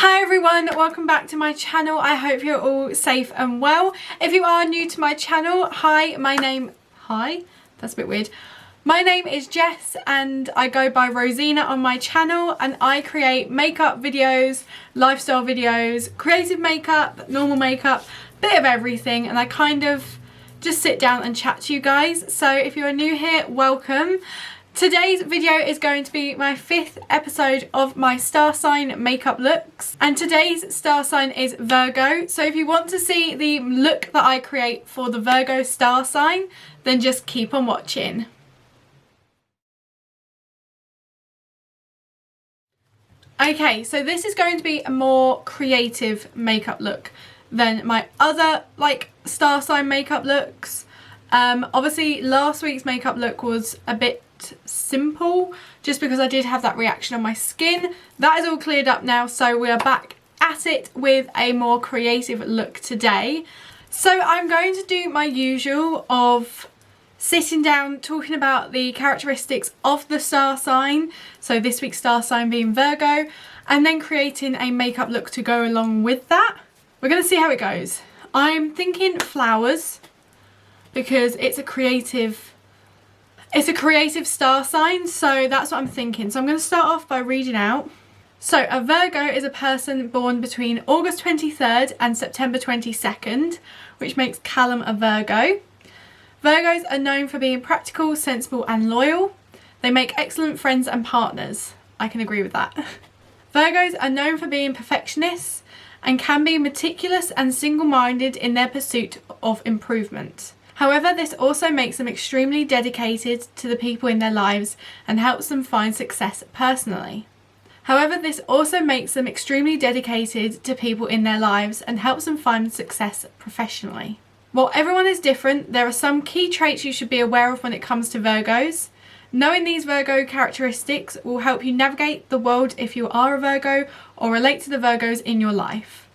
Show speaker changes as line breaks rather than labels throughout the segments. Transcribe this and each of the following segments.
Hi everyone, welcome back to my channel. I hope you're all safe and well. If you are new to my channel, hi, that's a bit weird. My name is Jess and I go by Rosina on my channel, and I create makeup videos, lifestyle videos, creative makeup, normal makeup, bit of everything, and I kind of just sit down and chat to you guys. So if you're new here, welcome. Today's video is going to be my 5th episode of my star sign makeup looks, and today's star sign is Virgo. So if you want to see the look that I create for the Virgo star sign, then just keep on watching. Okay, so this is going to be a more creative makeup look than my other star sign makeup looks. Obviously last week's makeup look was a bit simple just because I did have that reaction on my skin. That is all cleared up now, so we are back at it with a more creative look today. So I'm going to do my usual of sitting down talking about the characteristics of the star sign, so this week's star sign being Virgo, and then creating a makeup look to go along with that. We're going to see how it goes. I'm thinking flowers because it's a creative star sign, so that's what I'm thinking. So I'm going to start off by reading out. So a Virgo is a person born between August 23rd and September 22nd, which makes Callum a Virgo. Virgos are known for being practical, sensible and loyal. They make excellent friends and partners. I can agree with that. Virgos are known for being perfectionists and can be meticulous and single-minded in their pursuit of improvement. However, this also makes them extremely dedicated to the people in their lives and helps them find success personally. While everyone is different, there are some key traits you should be aware of when it comes to Virgos. Knowing these Virgo characteristics will help you navigate the world if you are a Virgo or relate to the Virgos in your life.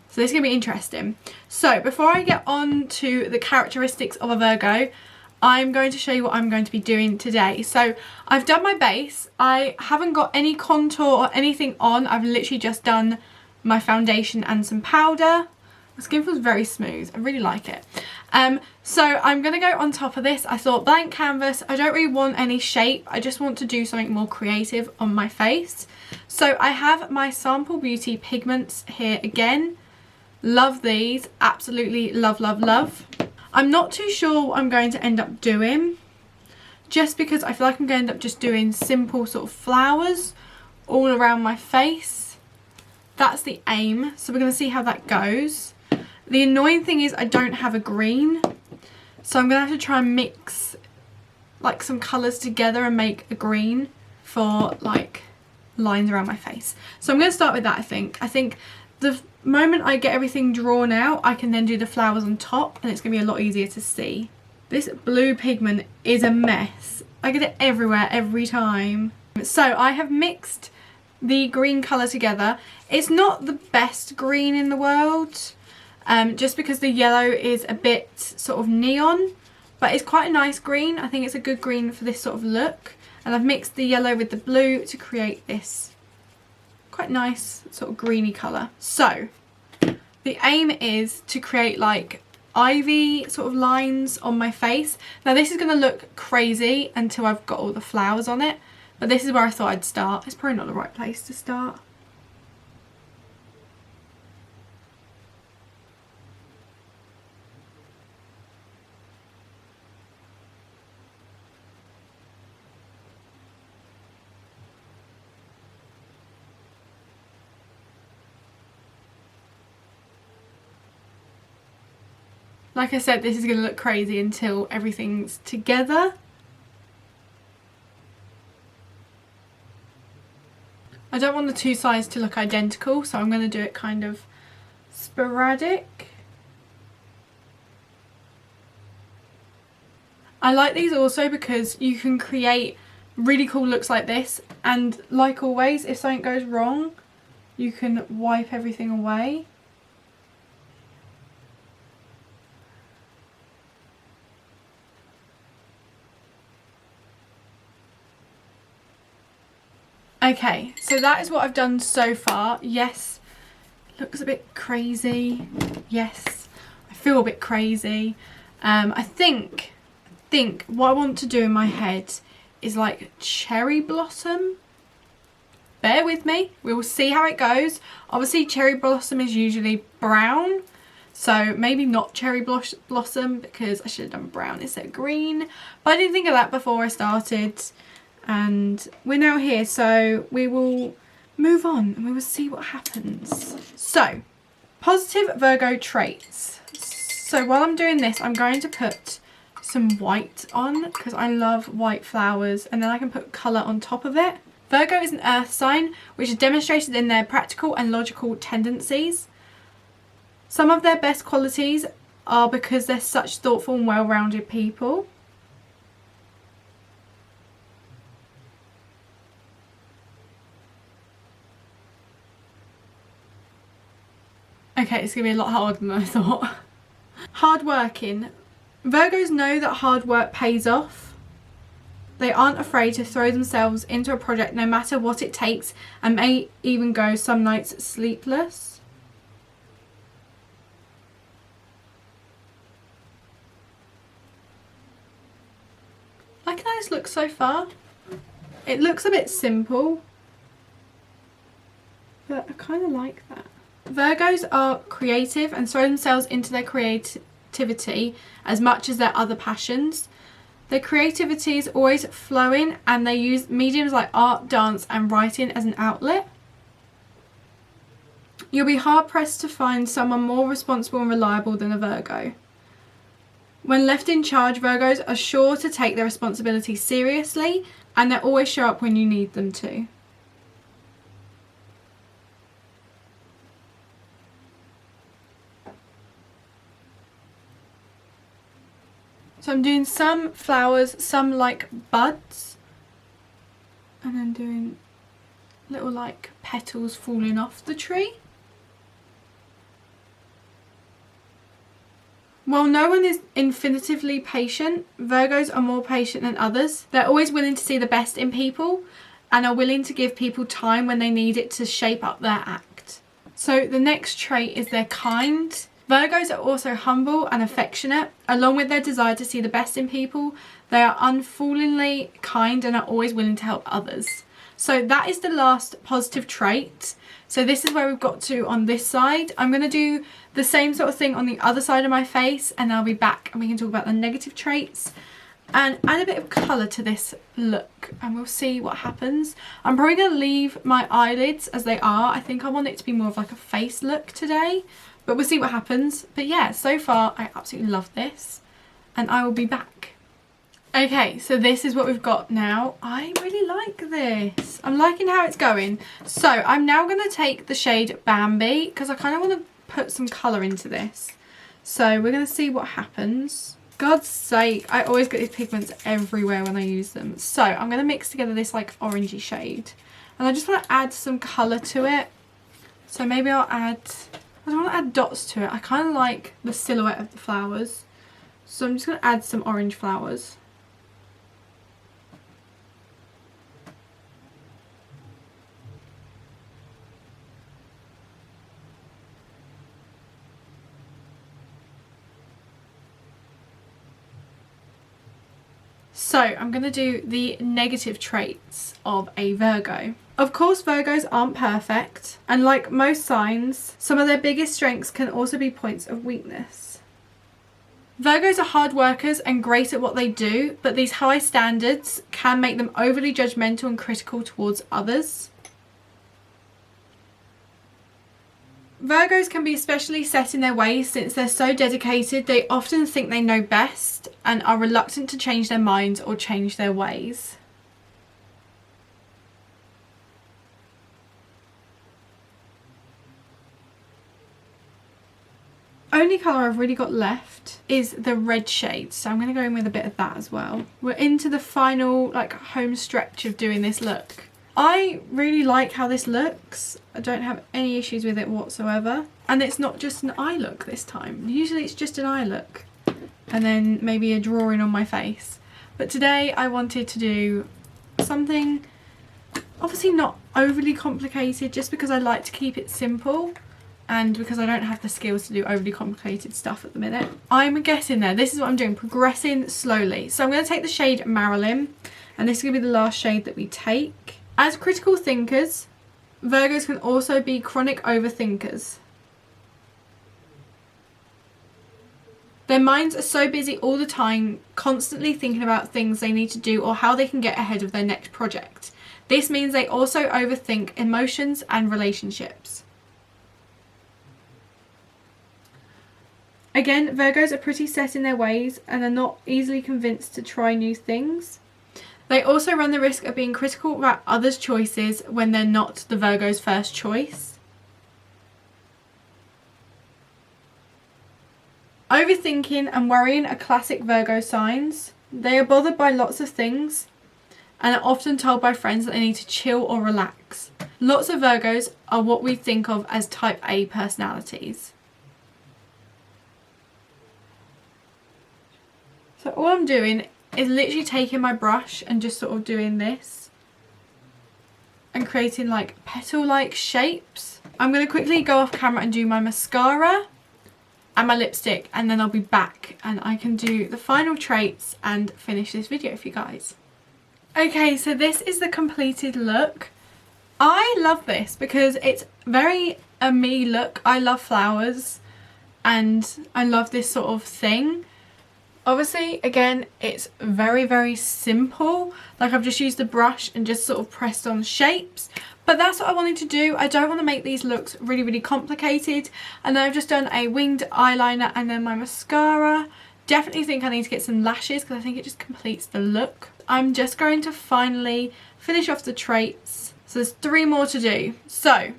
So this is going to be interesting. So before I get on to the characteristics of a Virgo, I'm going to show you what I'm going to be doing today. So I've done my base. I haven't got any contour or anything on. I've literally just done my foundation and some powder. My skin feels very smooth. I really like it. So I'm going to go on top of this. I thought blank canvas. I don't really want any shape. I just want to do something more creative on my face. So I have my Sample Beauty pigments here again. Love these, absolutely love, love, love. I'm not too sure what I'm going to end up doing, just because I feel like I'm going to end up just doing simple sort of flowers all around my face. That's the aim, so we're going to see how that goes. The annoying thing is I don't have a green, so I'm going to have to try and mix like some colours together and make a green for like lines around my face. So I'm going to start with that, I think. The moment I get everything drawn out, I can then do the flowers on top and it's going to be a lot easier to see. This blue pigment is a mess. I get it everywhere every time. So I have mixed the green colour together. It's not the best green in the world, just because the yellow is a bit sort of neon, but it's quite a nice green. I think it's a good green for this sort of look. And I've mixed the yellow with the blue to create this quite nice sort of greeny colour. So the aim is to create like ivy sort of lines on my face. Now this is going to look crazy until I've got all the flowers on it, but this is where I thought I'd start. It's probably not the right place to start. Like I said, this is going to look crazy until everything's together. I don't want the two sides to look identical, so I'm going to do it kind of sporadic. I like these also because you can create really cool looks like this, and like always, if something goes wrong, you can wipe everything away. Okay, so that is what I've done so far. Yes, Looks a bit crazy. Yes, I feel a bit crazy. I think what I want to do in my head is like cherry blossom. Bear with me, we will see how it goes. Obviously cherry blossom is usually brown, so maybe not cherry blossom because I should have done brown instead of green. But I didn't think of that before I started, and we're now here, so we will move on and we will see what happens. So, positive Virgo traits. So while I'm doing this, I'm going to put some white on because I love white flowers, and then I can put colour on top of it. Virgo is an earth sign, which is demonstrated in their practical and logical tendencies. Some of their best qualities are because they're such thoughtful and well-rounded people. Okay, it's going to be a lot harder than I thought. Hardworking. Virgos know that hard work pays off. They aren't afraid to throw themselves into a project no matter what it takes, and may even go some nights sleepless. Like how this looks so far. It looks a bit simple, but I kind of like that. Virgos are creative and throw themselves into their creativity as much as their other passions. Their creativity is always flowing, and they use mediums like art, dance and writing as an outlet. You'll be hard pressed to find someone more responsible and reliable than a Virgo. When left in charge, Virgos are sure to take their responsibility seriously, and they always show up when you need them to. So I'm doing some flowers, some like buds, and then doing little like petals falling off the tree. While no one is infinitively patient, Virgos are more patient than others. They're always willing to see the best in people and are willing to give people time when they need it to shape up their act. So the next trait is they're kind. Virgos are also humble and affectionate. Along with their desire to see the best in people, they are unfallingly kind and are always willing to help others. So that is the last positive trait. So this is where we've got to on this side. I'm going to do the same sort of thing on the other side of my face, and I'll be back and we can talk about the negative traits and add a bit of colour to this look, and we'll see what happens. I'm probably going to leave my eyelids as they are. I think I want it to be more of like a face look today, but we'll see what happens. But yeah, so far I absolutely love this, and I will be back. Okay, so this is what we've got now. I really like this. I'm liking how it's going. So I'm now going to take the shade Bambi because I kind of want to put some colour into this. So we're going to see what happens. God's sake, I always get these pigments everywhere when I use them. So I'm going to mix together this like orangey shade. And I just want to add some colour to it. So maybe I'll add, I don't want to add dots to it. I kind of like the silhouette of the flowers. So I'm just going to add some orange flowers. So I'm going to do the negative traits of a Virgo. Of course, Virgos aren't perfect, and like most signs, some of their biggest strengths can also be points of weakness. Virgos are hard workers and great at what they do, but these high standards can make them overly judgmental and critical towards others. Virgos can be especially set in their ways since they're so dedicated. They often think they know best and are reluctant to change their minds or change their ways. Only colour I've really got left is the red shade, so I'm going to go in with a bit of that as well. We're into the final like home stretch of doing this look. I really like how this looks. I don't have any issues with it whatsoever. And it's not just an eye look this time. Usually it's just an eye look and then maybe a drawing on my face. But today I wanted to do something obviously not overly complicated, just because I like to keep it simple. and because I don't have the skills to do overly complicated stuff at the minute. I'm getting there. This is what I'm doing, progressing slowly. So I'm going to take the shade Marilyn, and this is going to be the last shade that we take. As critical thinkers, Virgos can also be chronic overthinkers. Their minds are so busy all the time, constantly thinking about things they need to do or how they can get ahead of their next project. This means they also overthink emotions and relationships. Again, Virgos are pretty set in their ways and are not easily convinced to try new things. They also run the risk of being critical about others' choices when they're not the Virgo's first choice. Overthinking and worrying are classic Virgo signs. They are bothered by lots of things and are often told by friends that they need to chill or relax. Lots of Virgos are what we think of as type A personalities. So all I'm doing is literally taking my brush and just sort of doing this and creating like petal-like shapes. I'm going to quickly go off camera and do my mascara and my lipstick, and then I'll be back and I can do the final traits and finish this video for you guys. Okay, so this is the completed look. I love this because it's very a me look. I love flowers and I love this sort of thing. Obviously, again, it's very, very simple. Like, I've just used the brush and just sort of pressed on shapes. But that's what I wanted to do. I don't want to make these looks really, really complicated. And then I've just done a winged eyeliner and then my mascara. Definitely think I need to get some lashes because I think it just completes the look. I'm just going to finally finish off the traits. So there's 3 more to do. So,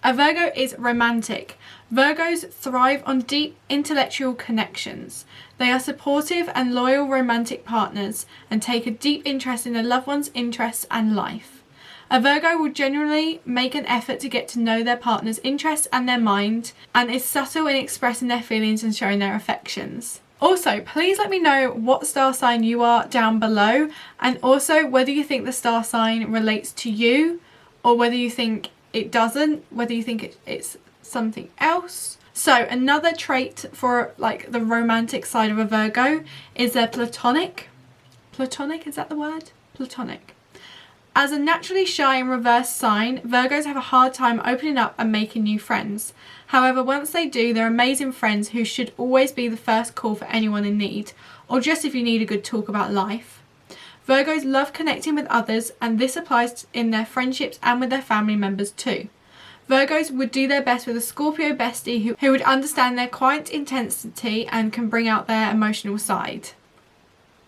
a Virgo is romantic. Virgos thrive on deep intellectual connections. They are supportive and loyal romantic partners and take a deep interest in their loved one's interests and life. A Virgo will generally make an effort to get to know their partner's interests and their mind, and is subtle in expressing their feelings and showing their affections. Also, please let me know what star sign you are down below, and also whether you think the star sign relates to you or whether you think it doesn't, whether you think it's something else. So another trait for like the romantic side of a Virgo is their platonic. Platonic, is that the word? Platonic. As a naturally shy and reverse sign, Virgos have a hard time opening up and making new friends. However, once they do, they're amazing friends who should always be the first call for anyone in need, or just if you need a good talk about life. Virgos love connecting with others, and this applies in their friendships and with their family members too. Virgos would do their best with a Scorpio bestie who would understand their quiet intensity and can bring out their emotional side.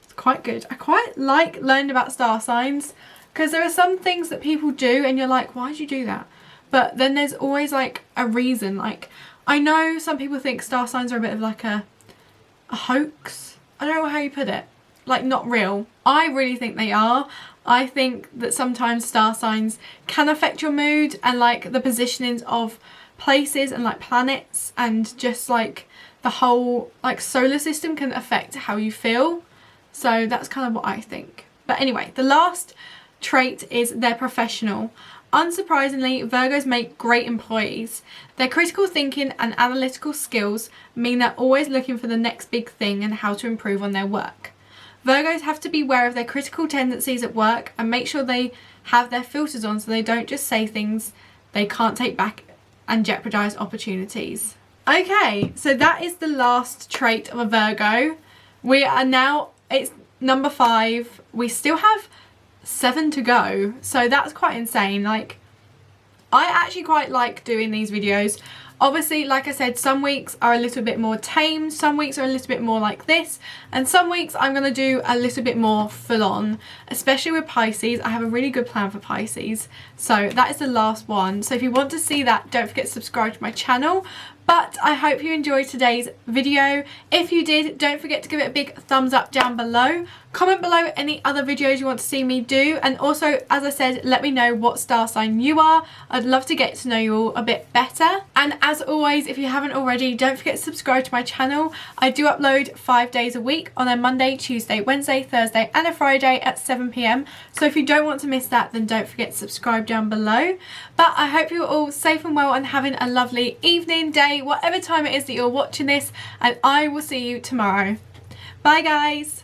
It's quite good. I quite like learning about star signs because there are some things that people do and you're like, why did you do that? But then there's always like a reason. Like, I know some people think star signs are a bit of like a hoax. I don't know how you put it. Like, not real. I really think they are. I think that sometimes star signs can affect your mood and like the positionings of places and like planets, and just like the whole like solar system can affect how you feel. So that's kind of what I think. But anyway, the last trait is they're professional. Unsurprisingly, Virgos make great employees. Their critical thinking and analytical skills mean they're always looking for the next big thing and how to improve on their work. Virgos have to be aware of their critical tendencies at work and make sure they have their filters on so they don't just say things they can't take back and jeopardize opportunities. Okay, so that is the last trait of a Virgo. We are now, it's number 5. We still have 7 to go, so that's quite insane. Like, I actually quite like doing these videos. Obviously, like I said, some weeks are a little bit more tame, some weeks are a little bit more like this, and some weeks I'm going to do a little bit more full on, especially with Pisces. I have a really good plan for Pisces, so that is the last one. So if you want to see that, don't forget to subscribe to my channel. But I hope you enjoyed today's video. If you did, don't forget to give it a big thumbs up down below. Comment below any other videos you want to see me do. And also, as I said, let me know what star sign you are. I'd love to get to know you all a bit better. And As always, if you haven't already, don't forget to subscribe to my channel. I do upload 5 days a week on a Monday, Tuesday, Wednesday, Thursday and a Friday at 7 p.m. So if you don't want to miss that, then don't forget to subscribe down below. But I hope you're all safe and well and having a lovely evening, day, whatever time it is that you're watching this, and I will see you tomorrow. Bye guys!